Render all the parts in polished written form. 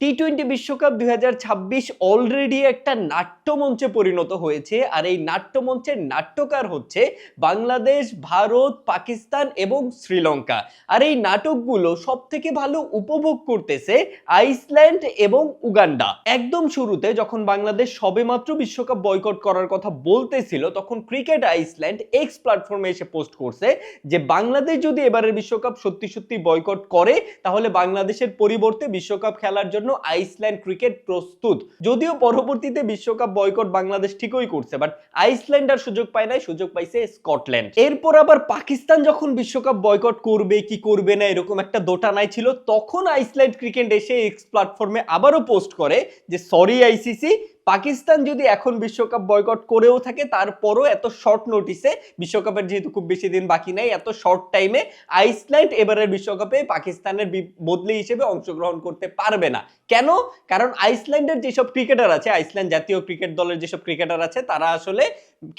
টি-20 বিশ্বকাপ ২০২৬ অলরেডি একটা নাট্যমঞ্চে পরিণত হয়েছে। আর এই নাট্যমঞ্চের নাট্যকার হচ্ছে বাংলাদেশ, ভারত, পাকিস্তান এবং শ্রীলঙ্কা। আর এই নাটকগুলো সবথেকে ভালো উপভোগ করতেছে আইসল্যান্ড এবং উগান্ডা। একদম শুরুতে যখন বাংলাদেশ সবেমাত্র বিশ্বকাপ বয়কট করার কথা বলতেছিল, তখন ক্রিকেট আইসল্যান্ড এক্স প্ল্যাটফর্মে এসে পোস্ট করছে যে বাংলাদেশ যদি এবারের বিশ্বকাপ সত্যি সত্যি বয়কট করে, তাহলে বাংলাদেশের পরিবর্তে বিশ্বকাপ খেলার জন্য আইসল্যান্ড ক্রিকেট প্রস্তুত। যদিও পরবর্তীতে বিশ্বকাপ বয়কট বাংলাদেশ ঠিকই করছে, বাট আইসল্যান্ড আর সুযোগ পায় নাই, সুযোগ পাইছে স্কটল্যান্ড। এরপর আবার পাকিস্তান যখন বিশ্বকাপ বয়কট করবে কি করবে না এরকম একটা দোটানায় ছিল, তখন আইসল্যান্ড ক্রিকেট এসে এক্স প্ল্যাটফর্মে আবারও পোস্ট করে যে সরি আইসিসি, পাকিস্তান যদি এখন বিশ্বকাপ বয়কট করেও থাকে, তারপরও এত শর্ট নোটিসে, বিশ্বকাপের যেহেতু খুব বেশি দিন বাকি নাই, এত শর্ট টাইমে আইসল্যান্ড এবারের বিশ্বকাপে পাকিস্তানের বদলি হিসেবে অংশগ্রহণ করতে পারবে না। কেন? কারণ আইসল্যান্ডের যেসব ক্রিকেটার আছে, আইসল্যান্ড জাতীয় ক্রিকেট দলের যেসব ক্রিকেটার আছে, তারা আসলে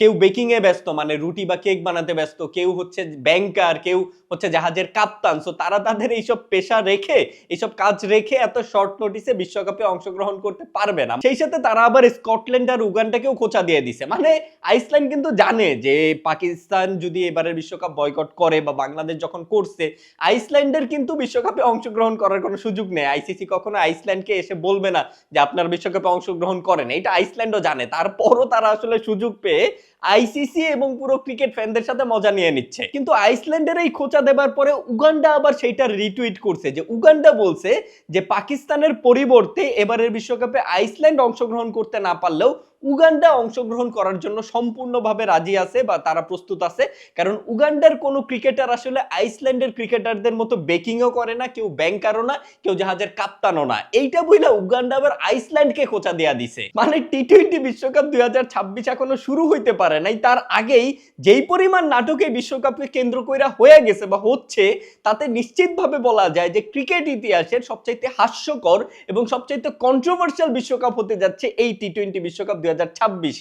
কেউ বেকিং এ ব্যস্ত, মানে রুটি বা কেক বানাতে ব্যস্ত, কেউ হচ্ছে ব্যাংকার, কেউ হচ্ছে জাহাজের কাপ্তান। সো তারা তাদের এইসব পেশা রেখে, এইসব কাজ রেখে এত শর্ট নোটিসে বিশ্বকাপে অংশগ্রহণ করতে পারবে না। সেই সাথে তারা আবার স্কটল্যান্ড আর উগান্ডাকেও খোঁচা দিয়ে দিছে। মানে আইসল্যান্ড কিন্তু জানে যে পাকিস্তান যদি এবারের বিশ্বকাপ বয়কট করে বা বাংলাদেশ যখন করছে, আইসল্যান্ডের কিন্তু বিশ্বকাপে অংশগ্রহণ করার কোনো সুযোগ নেই। আইসিসি কখনো আইসল্যান্ডকে এসে বলবে না যে আপনার বিশ্বকাপে অংশগ্রহণ করেন, এটা আইসল্যান্ডও জানে। তারপরও তারা আসলে সুযোগ পেয়ে আইসিসি এবং পুরো ক্রিকেট ফ্যানদের সাথে মজা নিয়ে নিচ্ছে। কিন্তু আইসল্যান্ডের এই খোঁচা দেবার পরে উগান্ডা আবার সেইটা রিটুইট করছে, যে উগান্ডা বলছে যে পাকিস্তানের পরিবর্তে এবারের বিশ্বকাপে আইসল্যান্ড অংশগ্রহণ করতে না পারলেও উগান্ডা অংশগ্রহণ করার জন্য সম্পূর্ণভাবে রাজি আছে বা তারা প্রস্তুত আছে। কারণ উগান্ডার কোনো ক্রিকেটার আসলে আইসল্যান্ডের ক্রিকেটারদের মতো বেকিংও করে না, কেউ ব্যাংকারও না, কেউ জাহাজের কাপ্তানও না। এইটা বইলা উগান্ডা আবার আইসল্যান্ডকে খোঁচা দেয়া দিছে। মানে টি-20 বিশ্বকাপ ২০২৬ এখনো শুরু হইতে পারে নাই, তার আগেই যেই পরিমাণ নাটকে বিশ্বকাপকে কেন্দ্র কইরা হয়ে গেছে বা হচ্ছে, তাতে নিশ্চিতভাবে বলা যায় যে ক্রিকেট ইতিহাসের সবচাইতে হাস্যকর এবং সবচাইতে কন্ট্রোভার্সিয়াল বিশ্বকাপ হতে যাচ্ছে এই টি-20 বিশ্বকাপ ২০২৬।